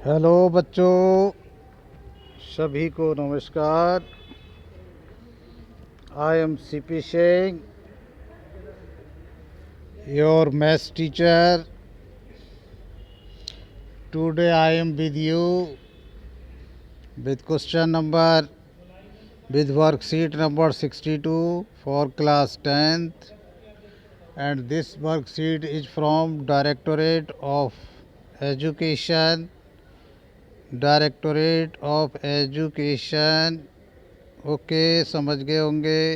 Hello बच्चों, सभी को नमस्कार। I am CP Singh, your maths teacher. Today I am with you with question number with worksheet number 62 for class 10th, and this worksheet is from Directorate of Education. Okay, समझ गए होंगे।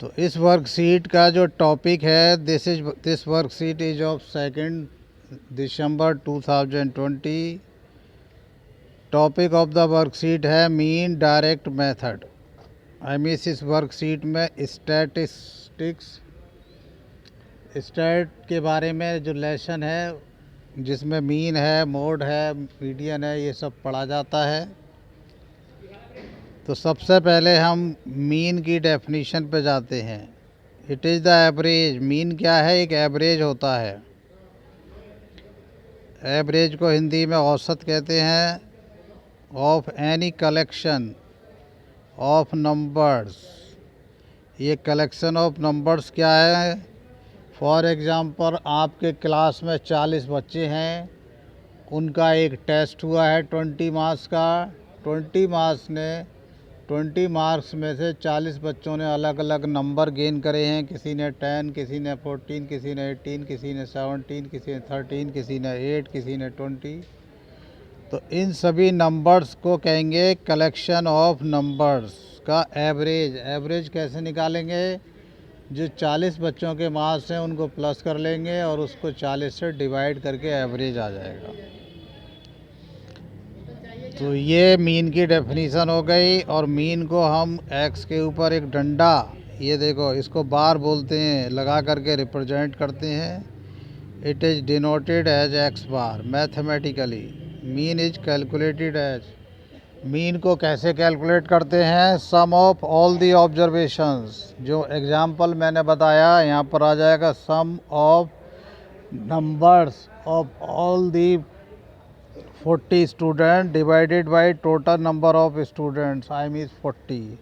तो इस worksheet का जो टॉपिक है, this worksheet is of 2 December 2020। Topic of the worksheet है mean direct method. इस वर्कशीट में स्टैट के बारे में जो लेसन है, जिसमें मीन है, मोड है, मीडियन है, ये सब पढ़ा जाता है। तो सबसे पहले हम मीन की डेफिनीशन पे जाते हैं। It is the average. Mean क्या है? एक एवरेज होता है। एवरेज को हिंदी में औसत कहते हैं। Of any collection of numbers. ये कलेक्शन ऑफ नंबर्स क्या है? फॉर एग्ज़ाम्पल, आपके क्लास में 40 बच्चे हैं, उनका एक टेस्ट हुआ है 20 मार्क्स का। 20 मार्क्स में से 40 बच्चों ने अलग अलग नंबर गेन करे हैं। किसी ने 10, किसी ने 14, किसी ने 18, किसी ने 17, किसी ने 13, किसी ने 8, किसी ने 20। तो इन सभी नंबर्स को कहेंगे कलेक्शन ऑफ नंबर्स का एवरेज। एवरेज कैसे निकालेंगे? जो 40 बच्चों के मार्क्स हैं उनको प्लस कर लेंगे और उसको 40 से डिवाइड करके एवरेज आ जाएगा। तो ये मीन की डेफिनीशन हो गई। और मीन को हम एक्स के ऊपर एक डंडा, ये देखो, इसको बार बोलते हैं, लगा करके रिप्रेजेंट करते हैं। It is denoted as X bar mathematically. Mean is calculated as. Mean को कैसे कैलकुलेट करते हैं? Sum of all the observations. जो एग्जाम्पल मैंने बताया, यहाँ पर आ जाएगा sum of numbers of all the 40 student divided by total number of students, I mean 40।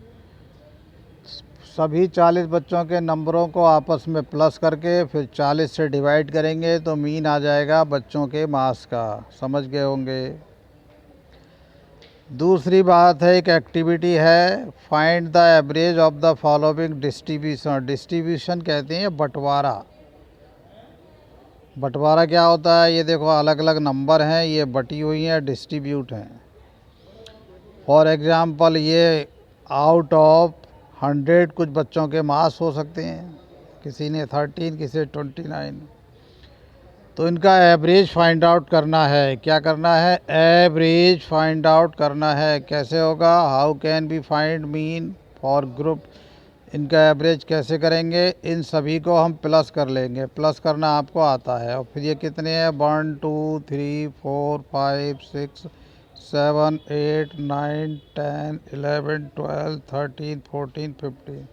सभी 40 बच्चों के नंबरों को आपस में प्लस करके फिर 40 से डिवाइड करेंगे तो मीन आ जाएगा बच्चों के मार्क्स का। समझ गए होंगे। दूसरी बात है, एक एक्टिविटी है, find the average of the following distribution. Distribution कहते हैं बंटवारा। बंटवारा क्या होता है? ये देखो, अलग अलग नंबर हैं, ये बटी हुई हैं, डिस्ट्रीब्यूट हैं। फॉर एग्ज़ाम्पल, ये आउट ऑफ 100 कुछ बच्चों के मार्क्स हो सकते हैं। किसी ने 13, किसी ने 29। तो इनका एवरेज फाइंड आउट करना है। क्या करना है? एवरेज फाइंड आउट करना है। कैसे होगा? How can be find mean for group. इनका एवरेज कैसे करेंगे? इन सभी को हम प्लस कर लेंगे। प्लस करना आपको आता है। और फिर ये कितने हैं? 1 2 3 4 5 6 7 8 9 10 11 12 13 14 15।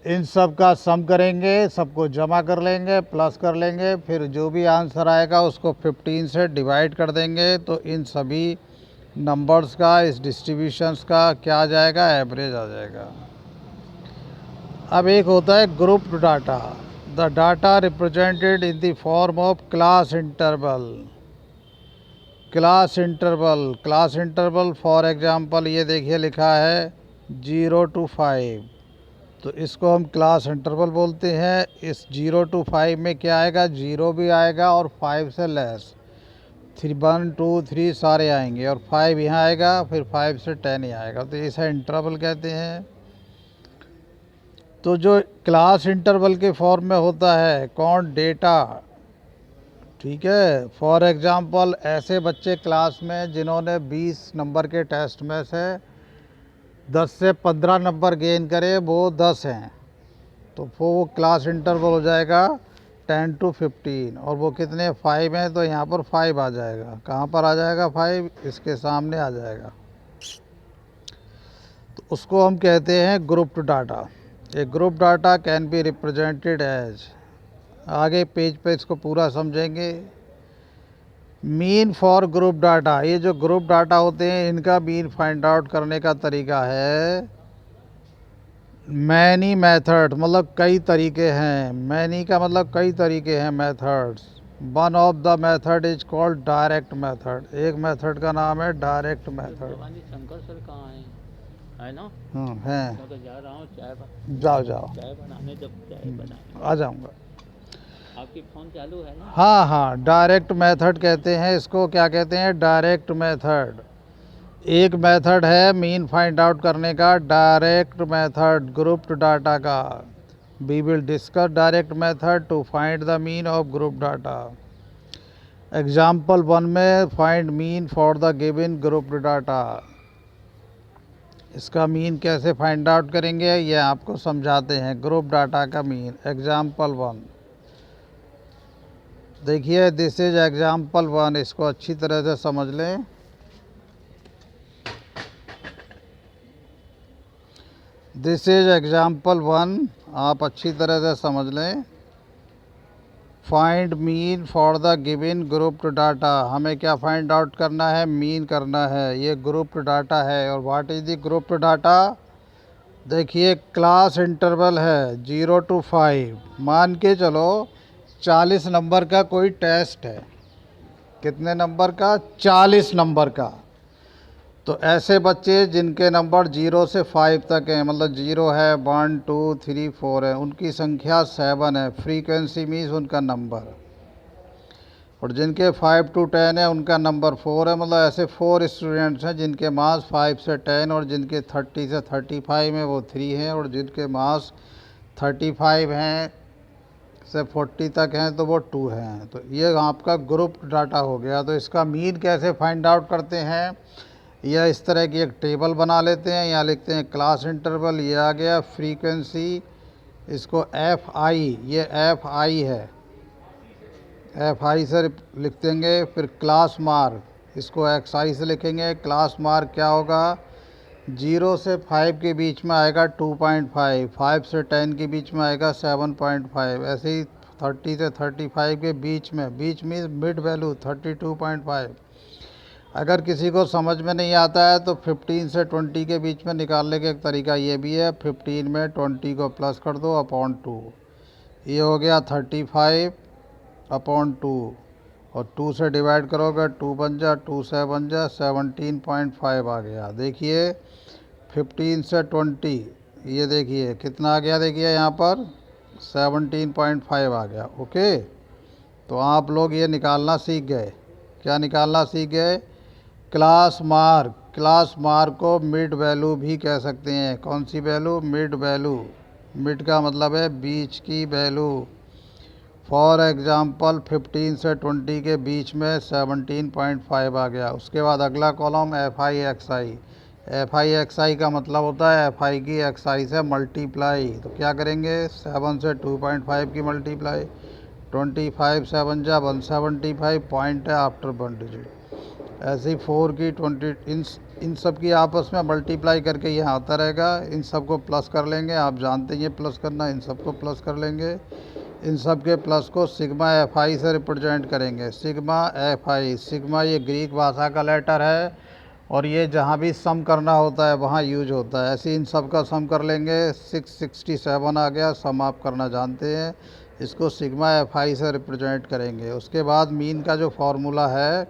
इन सब का सम करेंगे, सबको जमा कर लेंगे, प्लस कर लेंगे, फिर जो भी आंसर आएगा उसको 15 से डिवाइड कर देंगे। तो इन सभी नंबर्स का, इस डिस्ट्रीब्यूशंस का क्या आ जाएगा? एवरेज आ जाएगा। अब एक होता है group data. The data represented in the form of class interval. Class interval for example, ये देखिए लिखा है 0 to 5। तो इसको हम क्लास इंटरवल बोलते हैं। इस 0 to 5 में क्या आएगा? 0 भी आएगा और 5 से लेस। 1 2 3 सारे आएंगे और 5 यहाँ आएगा, फिर 5 से 10 ही आएगा। तो इसे इंटरवल कहते हैं। तो जो क्लास इंटरवल के फॉर्म में होता है, कौन? डेटा। ठीक है। फॉर एग्जांपल, ऐसे बच्चे क्लास में जिन्होंने 20 नंबर के टेस्ट में से 10 से 15 नंबर गेन करे, वो 10 हैं, तो वो क्लास इंटरवल हो जाएगा 10 to 15। और वो कितने? 5 हैं, तो यहाँ पर 5 आ जाएगा। कहाँ पर आ जाएगा? 5 इसके सामने आ जाएगा। तो उसको हम कहते हैं grouped data. A group data can be represented as. आगे पेज पे इसको पूरा समझेंगे। मीन फॉर ग्रुप डाटा, ये जो ग्रुप डाटा होते हैं इनका मीन फाइंड आउट करने का तरीका है मैनी मेथड, मतलब कई तरीके हैं। मैनी का मतलब कई तरीके हैं, methods. One of the method is called direct method, एक मेथड का नाम है डायरेक्ट मेथड। शंकर सर कहाँ है ना? हैं। मैं तो जा रहा हूँ जाओ जाओ, चाय बनाने, जब चाय बनाने आ जाऊंगा। आपकी फ़ोन चालू है ना? हाँ हाँ, डायरेक्ट मेथड कहते हैं इसको। क्या कहते हैं? Direct method. एक मेथड है मीन फाइंड आउट करने का, डायरेक्ट मेथड ग्रुप्ड डाटा का। We will discuss direct method to find the mean of group data. Example 1 में find mean for the given grouped data. इसका मीन कैसे find out करेंगे ये आपको समझाते हैं। ग्रुप डाटा का मीन, एग्जाम्पल 1 देखिए, दिस इज एग्जाम्पल 1, इसको अच्छी तरह से समझ लें। दिस इज एग्जाम्पल 1, आप अच्छी तरह से समझ लें। Find mean for the given grouped data, हमें क्या फाइंड आउट करना है? मीन करना है। ये ग्रुप्ड डाटा है। और what is the grouped data? देखिए, क्लास इंटरवल है 0 to 5। मान के चलो 40 नंबर का कोई टेस्ट है। कितने नंबर का? 40 नंबर का। तो ऐसे बच्चे जिनके नंबर 0 से 5 तक हैं, मतलब 0 है, 1 2 3 4 है, उनकी संख्या 7 है। फ्रीक्वेंसी मीन्स उनका नंबर। और जिनके 5 to 10 है उनका नंबर 4 है। मतलब ऐसे 4 स्टूडेंट्स हैं जिनके मार्क्स 5 से 10, और जिनके 30 से 35 हैं वो 3 हैं, और जिनके मार्क्स 35 हैं से 40 तक हैं तो वो 2 हैं। तो ये आपका ग्रुप डाटा हो गया। तो इसका मीन कैसे फाइंड आउट करते हैं? या इस तरह की एक टेबल बना लेते हैं, यहाँ लिखते हैं क्लास इंटरवल, ये आ गया। फ्रीक्वेंसी, इसको एफ आई, ये एफ आई है, एफ आई से लिख देंगे। फिर क्लास मार्क, इसको एक्स आई से लिखेंगे। क्लास मार्क क्या होगा? 0 से 5 के बीच में आएगा 2.5, 5 से 10 के बीच में आएगा 7.5, ऐसे ही 30 से 35 के बीच में, बीच मीन्स मिड वैल्यू 32.5। अगर किसी को समझ में नहीं आता है तो 15 से 20 के बीच में निकालने का एक तरीका ये भी है। 15 में 20 को प्लस कर दो अपॉन 2, ये हो गया 35 अपॉन 2, और 2 से डिवाइड करोगे 2 बन जा, 2 से बन जा 17.5 आ गया। देखिए 15 से 20, ये देखिए कितना आ गया, देखिए यहाँ पर 17.5 आ गया। ओके, तो आप लोग ये निकालना सीख गए। क्या निकालना सीख गए? Class mark. क्लास मार्क को मिड वैल्यू भी कह सकते हैं। कौन सी वैल्यू? Mid value. मिड का मतलब है बीच की वैल्यू। फॉर एग्ज़ाम्पल 15 से 20 के बीच में 17.5 आ गया। उसके बाद अगला column F I X I. F I X I का मतलब होता है एफ आई की एक्स आई से मल्टीप्लाई। तो क्या करेंगे? 7 से 2.5 की मल्टीप्लाई, 25 7 जा 175, पॉइंट है आफ्टर 1 डिजिट। ऐसे ही 4 की 20, इन सब की आपस में मल्टीप्लाई करके यहाँ आता रहेगा। इन सब को प्लस कर लेंगे, आप जानते हैं प्लस करना। इन सब को प्लस कर लेंगे। इन सब के प्लस को सिग्मा एफ आई से रिप्रेजेंट करेंगे। सिग्मा एफ आई, सिग्मा ये ग्रीक भाषा का लेटर है, और ये जहाँ भी सम करना होता है वहाँ यूज होता है। ऐसे इन सब का सम कर लेंगे। 667 आ गया, सम आप करना जानते हैं। इसको सिग्मा एफ आई से रिप्रेजेंट करेंगे। उसके बाद मीन का जो फार्मूला है,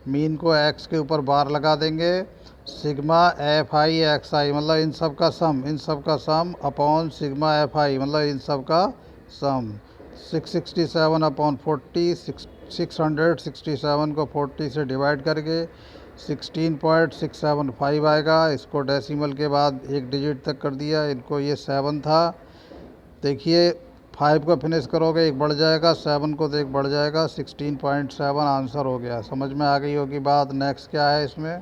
मीन को एक्स के ऊपर बार लगा देंगे। सिग्मा एफ आई एक्स आई मतलब इन सब का सम, इन सब का सम अपॉन सिग्मा एफ आई मतलब इन सब का सम। 667 अपॉन 40, 667 को 40 से डिवाइड करके 16.675 आएगा। इसको डेसिमल के बाद एक डिजिट तक कर दिया। इनको ये 7 था। देखिए 5 को फिनिश करोगे एक बढ़ जाएगा, 7 को तो एक बढ़ जाएगा, 16.7 आंसर हो गया। समझ में आ गई होगी बात। नेक्स्ट क्या है इसमें?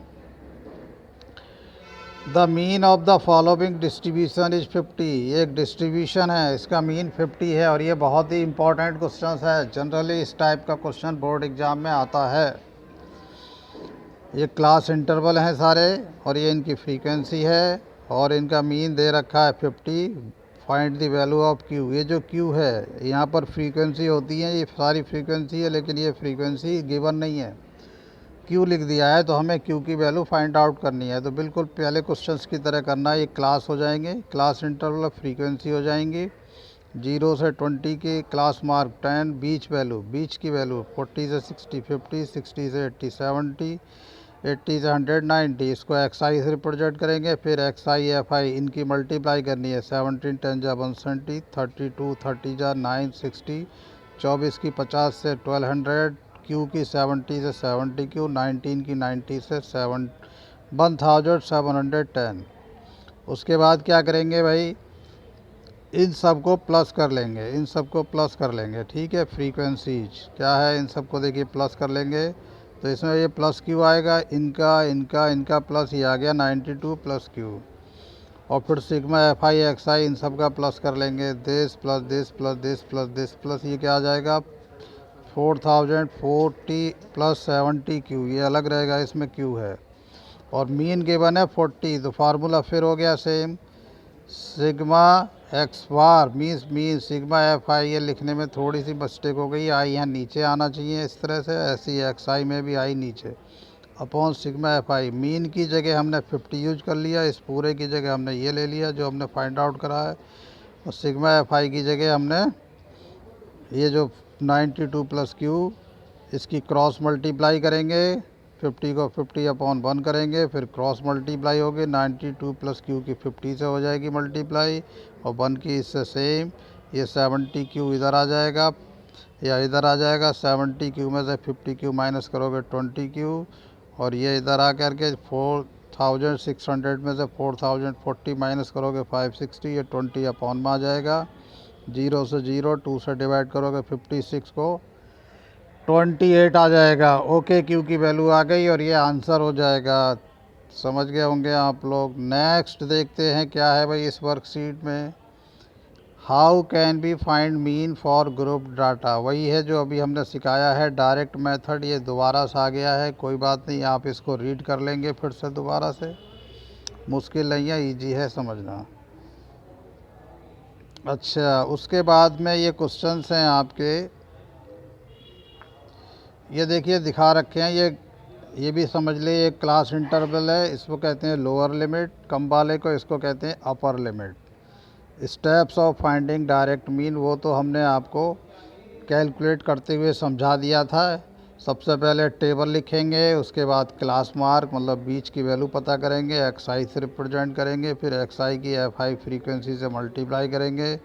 The mean of the following distribution is 50। ये एक डिस्ट्रीब्यूशन है, इसका मीन 50 है, और ये बहुत ही इंपॉर्टेंट क्वेश्चन है। जनरली इस टाइप का क्वेश्चन बोर्ड एग्जाम में आता है। ये क्लास इंटरवल हैं सारे, और ये इनकी फ्रीक्वेंसी है, और इनका मीन दे रखा है 50। Find the value of Q. ये जो क्यू है यहाँ पर फ्रीक्वेंसी होती है, ये सारी फ्रीक्वेंसी है, लेकिन ये फ्रीक्वेंसी गिवन नहीं है, क्यू लिख दिया है, तो हमें क्यू की वैल्यू फाइंड आउट करनी है। तो बिल्कुल पहले क्वेश्चंस की तरह करना है। ये क्लास हो जाएंगे, क्लास इंटरवल ऑफ फ्रीक्वेंसी हो जाएंगी 0 से 20 की, क्लास मार्क 10, बीच की वैल्यू 40 से 60 50, 60 से 80 70, 80 से 100 90। इसको एक्स आई से रिप्रेजेंट करेंगे। फिर एक्स आई एफ आई इनकी मल्टीप्लाई करनी है। 17 10 जा 170, 32 30 जा 960, 24 की 50 से 1200, क्यू की 70 से 70 क्यू, 19 की 90 से 1710। उसके बाद क्या करेंगे भाई, इन सब को प्लस कर लेंगे, इन सब को प्लस कर लेंगे, ठीक है। फ्रीक्वेंसीज क्या है, इन सब को देखिए प्लस कर लेंगे, तो इसमें ये प्लस क्यू आएगा, इनका प्लस ये आ गया 92 प्लस क्यू। और फिर सिग्मा एफ आई एक्स आई इन सब का प्लस कर लेंगे, this plus this plus this plus this plus ये क्या आ जाएगा 4040 प्लस 70 क्यू, ये अलग रहेगा, इसमें क्यू है। और मीन गिवन है 40, तो फार्मूला फिर हो गया same, sigma x bar mean sigma F I. ये लिखने में थोड़ी सी मिस्टेक हो गई, आई यहाँ नीचे आना चाहिए इस तरह से, ऐसी एक्स आई में भी आई नीचे, upon sigma F I. Mean की जगह हमने 50 यूज कर लिया, इस पूरे की जगह हमने ये ले लिया जो हमने फाइंड आउट करा है, और सिग्मा एफ आई की जगह हमने ये जो 92 प्लस क्यू, इसकी क्रॉस मल्टीप्लाई करेंगे, 50 को 50 अपॉन 1 करेंगे, फिर क्रॉस मल्टीप्लाई होगी, 92 प्लस क्यू की 50 से हो जाएगी मल्टीप्लाई, और 1 की इससे सेम, ये 70 क्यू इधर आ जाएगा या इधर आ जाएगा, 70 क्यू में से 50 क्यू माइनस करोगे 20 क्यू, और ये इधर आ करके 4600 में से 4040 माइनस करोगे 560, ये 20 अपॉन में आ जाएगा, 0 से 0, 2 से डिवाइड करोगे 56 को 28 आ जाएगा। ओके, क्यू की वैल्यू आ गई और ये आंसर हो जाएगा। समझ गए होंगे आप लोग। नेक्स्ट देखते हैं क्या है भाई इस वर्कशीट में, how can be find mean for group data. वही है जो अभी हमने सिखाया है, डायरेक्ट मेथड, ये दोबारा से आ गया है, कोई बात नहीं, आप इसको रीड कर लेंगे फिर से दोबारा से, मुश्किल नहीं है, ईजी है समझना। अच्छा, उसके बाद में ये क्वेश्चंस हैं आपके, ये देखिए दिखा रखे हैं, ये भी समझ ले, ये क्लास इंटरवल है, इसको कहते हैं लोअर लिमिट, कम वाले को इसको कहते हैं upper limit. Steps of finding direct mean वो तो हमने आपको कैलकुलेट करते हुए समझा दिया था। सबसे पहले टेबल लिखेंगे, उसके बाद क्लास मार्क मतलब बीच की वैल्यू पता करेंगे, एक्स आई से रिप्रेजेंट करेंगे, फिर एक्स आई की एफ आई फ्रीक्वेंसी से मल्टीप्लाई करेंगे,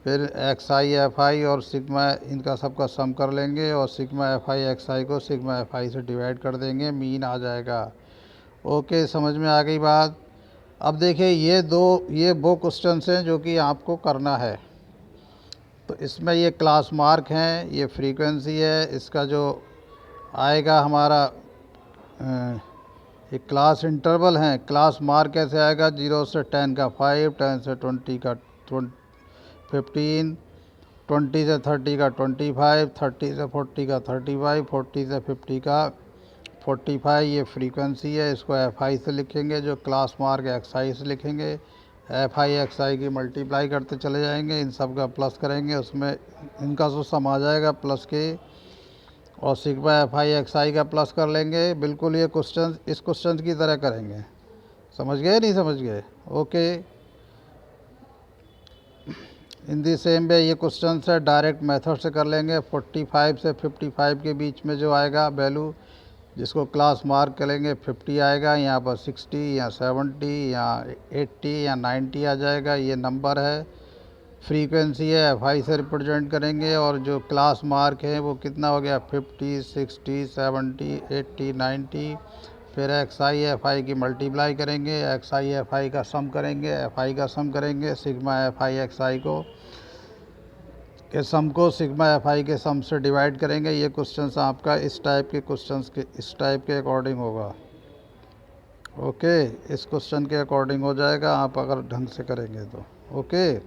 फिर एक्स आई एफ आई और सिग्मा इनका सबका सम कर लेंगे, और सिग्मा एफ आई एक्स आई को सिग्मा एफ आई से डिवाइड कर देंगे, मीन आ जाएगा। ओके, समझ में आ गई बात। अब देखिए ये वो क्वेश्चंस हैं जो कि आपको करना है। तो इसमें ये क्लास मार्क हैं, ये फ्रीक्वेंसी है, इसका जो आएगा हमारा ये क्लास इंटरवल हैं। क्लास मार्क कैसे आएगा, 0 से 10 का 5, 10 से 20 का 15, 20 से 30 का 25, 30 से 40 का 35, 40 से 50 का 45। ये फ्रीक्वेंसी है, इसको एफ आई से लिखेंगे, जो क्लास मार्क एक्स आई से लिखेंगे, एफ आई एक्स आई की मल्टीप्लाई करते चले जाएंगे, इन सब का प्लस करेंगे, उसमें इनका जो सम आ जाएगा प्लस के, और sigma F I X I का प्लस कर लेंगे। बिल्कुल ये क्वेश्चन इस क्वेश्चन की तरह करेंगे, समझ गए नहीं समझ गए। Okay, in the same way ये क्वेश्चन है डायरेक्ट मेथड से कर लेंगे। 45 से 55 के बीच में जो आएगा वैल्यू, जिसको क्लास मार्क करेंगे, 50 आएगा, यहाँ पर 60 या 70 या 80 या 90 आ जाएगा, ये नंबर है। फ्रीक्वेंसी है, एफ आई से रिप्रेजेंट करेंगे, और जो क्लास मार्क है वो कितना हो गया 50 60 70 80 90। फिर एक्स आई एफ आई की मल्टीप्लाई करेंगे, एक्स आई एफ आई का सम करेंगे, एफ आई का सम करेंगे, सिग्मा एफ आई एक्स आई को के सम को सिग्मा एफ आई के सम से डिवाइड करेंगे। ये क्वेश्चंस आपका इस टाइप के क्वेश्चंस के इस टाइप के अकॉर्डिंग होगा। ओके, इस क्वेश्चन के अकॉर्डिंग हो जाएगा, आप अगर ढंग से करेंगे तो। ओके,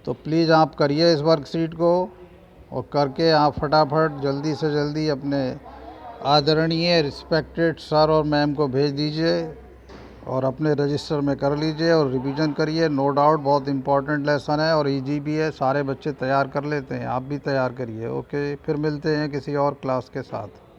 तो प्लीज़ आप करिए इस वर्कशीट को, और करके आप फटाफट जल्दी से जल्दी अपने आदरणीय रिस्पेक्टेड सर और मैम को भेज दीजिए। और अपने रजिस्टर में कर लीजिए और रिवीजन करिए। नो डाउट बहुत इम्पोर्टेंट लेसन है और इजी भी है, सारे बच्चे तैयार कर लेते हैं, आप भी तैयार करिए। ओके, फिर मिलते हैं किसी और क्लास के साथ।